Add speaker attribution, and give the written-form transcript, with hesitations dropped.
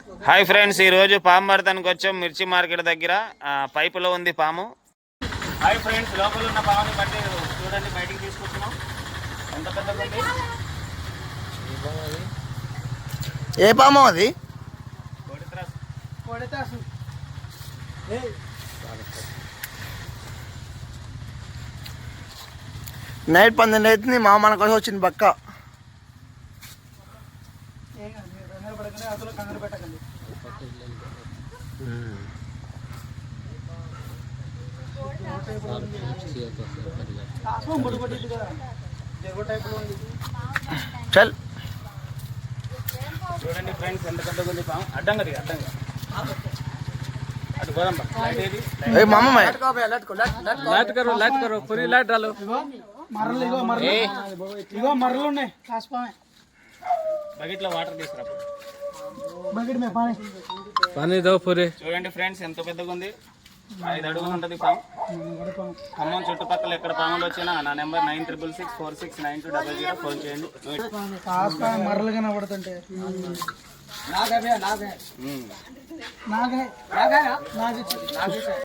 Speaker 1: Hi friends, ఈరోజు పాము పడతానికి వచ్చాం మిర్చి మార్కెట్ దగ్గర. పైపులో ఉంది పాము. హాయ్ ఫ్రెండ్స్, లోపల ఉన్న పాముని బట్టి చూడండి, బయటికి తీసుకొచ్చినాం. ఎంత పెద్దగా ఉంది.
Speaker 2: ఏ పాము అది? నైట్ 12 అవుతుంది. మా మన కోసం వచ్చింది బక్క. చల్
Speaker 1: చూడండి ఫ్రెండ్స్, ఎంత పెద్దగా ఉంది పాము. అడ్డంగా అడ్డంగా అటు పోదాం. బకెట్లో వాటర్ తీసుకురా. చూడండి ఫ్రెండ్స్, ఎంత పెద్దగా ఉంది. 5 అడుగులు ఉంటుంది పాము. ఖమ్మం చుట్టుపక్కల ఎక్కడ పాములు వచ్చినా నా నెంబర్ 9666469200 ఫోన్ చేయండి.
Speaker 2: మరలు కనబడుతుంటే